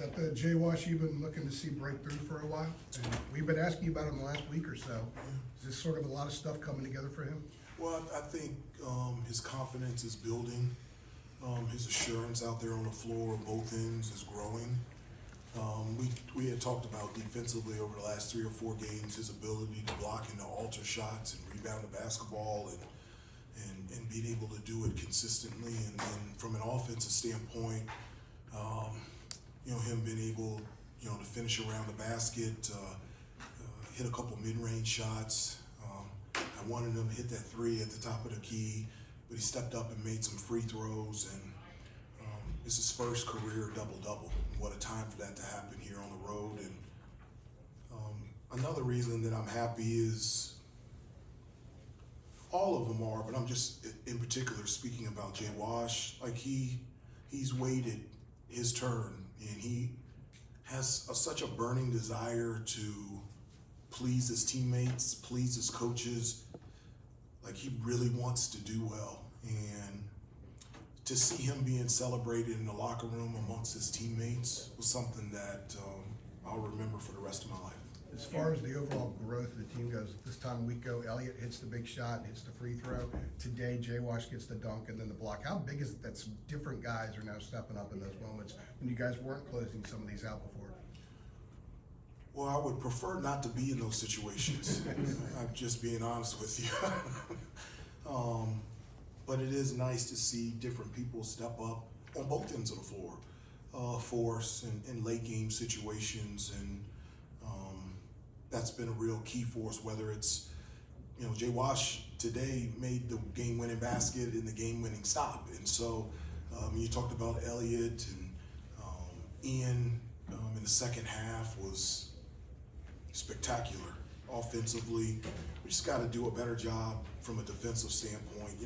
That the Jay Wash you've been looking to see break through for a while, and we've been asking you about him the last week or so. Is this sort of a lot of stuff coming together for him? Well, I think his confidence is building. His assurance out there on the floor, both ends, is growing. We had talked about defensively over the last 3 or 4 games, his ability to block and to alter shots and rebound the basketball and being able to do it consistently. And then from an offensive standpoint, him being able, to finish around the basket, hit a couple mid-range shots. I wanted him to hit that 3 at the top of the key, but he stepped up and made some free throws, and it's his first career double-double. What a time for that to happen here on the road. And another reason that I'm happy is all of them are, but I'm just in particular speaking about Jay Wash. Like he's waited his turn, and he has such a burning desire to please his teammates, please his coaches. Like he really wants to do well, and to see him being celebrated in the locker room amongst his teammates was something that I'll remember for the rest of my life. As far as the overall growth of the team goes, this time week go, Elliott hits the big shot, hits the free throw. Today, Jay Wash gets the dunk and then the block. How big is it that some different guys are now stepping up in those moments when you guys weren't closing some of these out before? Well, I would prefer not to be in those situations. I'm just being honest with you. But it is nice to see different people step up on both ends of the floor for us in late game situations, and that's been a real key for us. Whether it's, Jay Wash today made the game-winning basket and the game-winning stop, and so you talked about Elliott and Ian in the second half was spectacular offensively. We just got to do a better job from a defensive standpoint.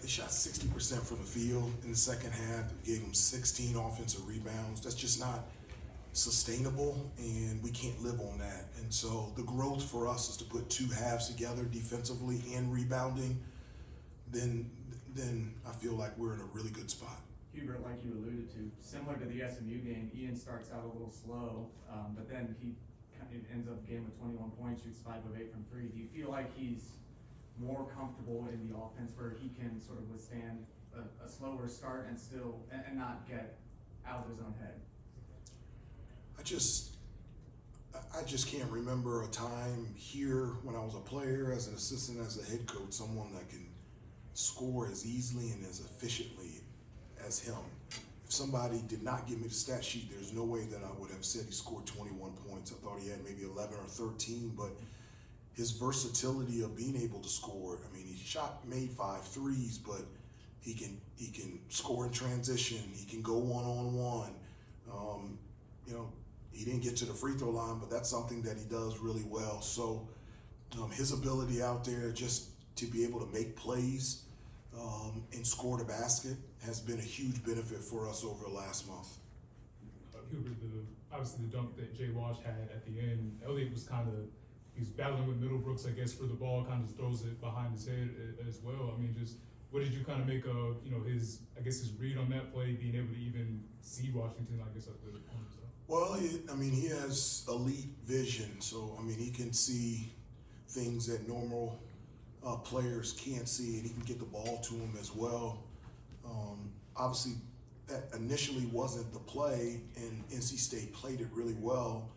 They shot 60% from the field in the second half. Gave them 16 offensive rebounds. That's just not sustainable, and we can't live on that. And so the growth for us is to put 2 halves together defensively and rebounding. Then I feel like we're in a really good spot. Hubert, like you alluded to, similar to the SMU game, Ian starts out a little slow, but then he ends up the game with 21 points, shoots 5 of 8 from 3. Do you feel like he's more comfortable in the offense where he can sort of withstand a slower start and still and not get out of his own head? I just can't remember a time here when I was a player, as an assistant, as a head coach, someone that can score as easily and as efficiently as him. If somebody did not give me the stat sheet, there's no way that I would have said he scored 21 points. I thought he had maybe 11 or 13, but his versatility of being able to score. I mean, he made 5 threes, but he can score in transition. He can go one-on-one. He didn't get to the free throw line, but that's something that he does really well. So his ability out there just to be able to make plays and score the basket has been a huge benefit for us over the last month. Hubert, obviously the dunk that Jay Wash had at the end, Elliott was he was battling with Middlebrooks, I guess, for the ball, kind of just throws it behind his head as well. I mean, just what did you kind of make of, his read on that play, being able to even see Washington, I guess, at the corner? Well, he has elite vision, so he can see things that normal players can't see, and he can get the ball to him as well. Obviously, that initially wasn't the play, and NC State played it really well,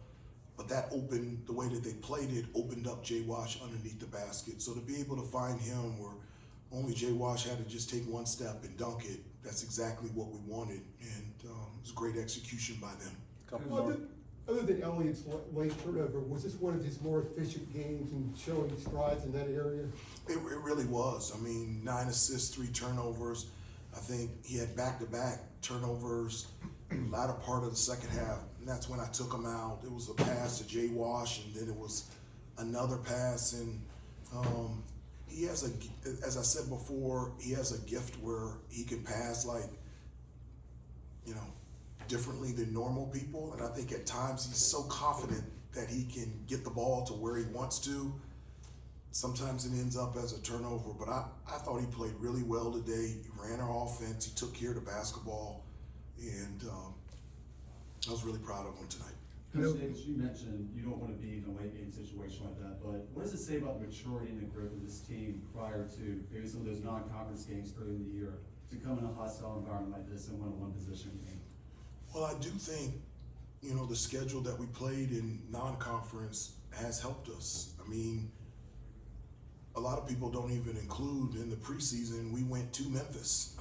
but that opened, the way that they played it, opened up Jay Wash underneath the basket. So to be able to find him where only Jay Wash had to just take one step and dunk it, that's exactly what we wanted, and it was great execution by them. Other than Elliott's late turnover, was this one of his more efficient games and showing strides in that area? It really was. 9 assists, 3 turnovers. I think he had back-to-back turnovers in the latter part of the second half, and that's when I took him out. It was a pass to Jay Wash, and then it was another pass, and he has as I said before, he has a gift where he can pass differently than normal people, and I think at times he's so confident that he can get the ball to where he wants to. Sometimes it ends up as a turnover, but I thought he played really well today. He ran our offense, he took care of the basketball, And I was really proud of them tonight. No. Coach Davis, you mentioned you don't want to be in a late game situation like that, but what does it say about the maturity and the growth of this team prior to maybe some of those non-conference games early in the year to come in a hostile environment like this and win a one-possession game? Well, I do think, you know, the schedule that we played in non-conference has helped us. I mean, a lot of people don't even include in the preseason, we went to Memphis.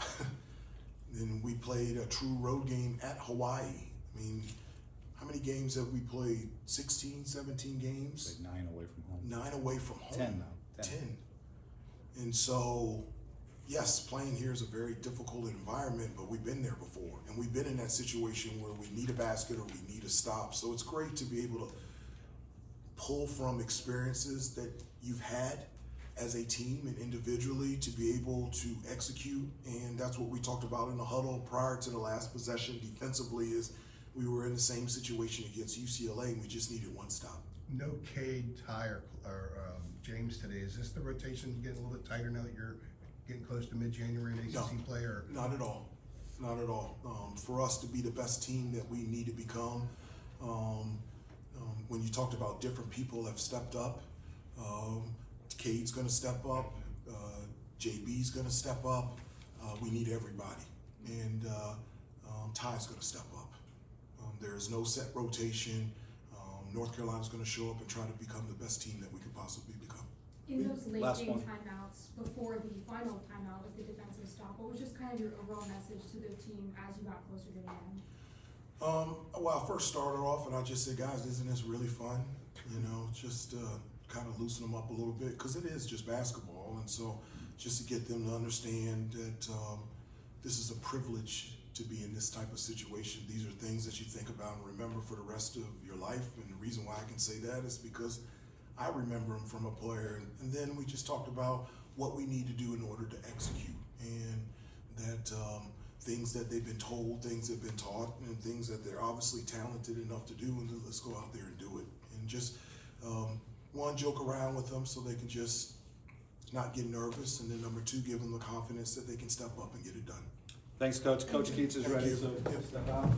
Then we played a true road game at Hawaii. I mean, how many games have we played? 16, 17 games? Like 9 away from home. 9 away from home. 10 now. 10. And so, yes, playing here is a very difficult environment, but we've been there before. And we've been in that situation where we need a basket or we need a stop. So it's great to be able to pull from experiences that you've had as a team and individually to be able to execute. And that's what we talked about in the huddle prior to the last possession defensively is we were in the same situation against UCLA and we just needed one stop. No Cade, Ty, or James today. Is this the rotation getting a little bit tighter now that you're getting close to mid-January in ACC play? Or Not at all. Not at all. For us to be the best team that we need to become, when you talked about different people have stepped up, Cade's going to step up, JB's going to step up. We need everybody. And Ty's going to step up. There is no set rotation. North Carolina's going to show up and try to become the best team that we could possibly become. In those late Last game one. timeouts, before the final timeout with the defensive stop, what was just kind of your overall message to the team as you got closer to the end? Well, I first started off and I just said, guys, isn't this really fun? You know, just kind of loosen them up a little bit because it is just basketball. And so just to get them to understand that this is a privilege to be in this type of situation. These are things that you think about and remember for the rest of your life. And the reason why I can say that is because I remember them from a player. And then we just talked about what we need to do in order to execute. And that things that they've been told, things they've been taught, and things that they're obviously talented enough to do, and let's go out there and do it. And just one, joke around with them so they can just not get nervous, and then number two, give them the confidence that they can step up and get it done. Thanks, Coach. Coach Keats is Thank ready you. to Yep. step out.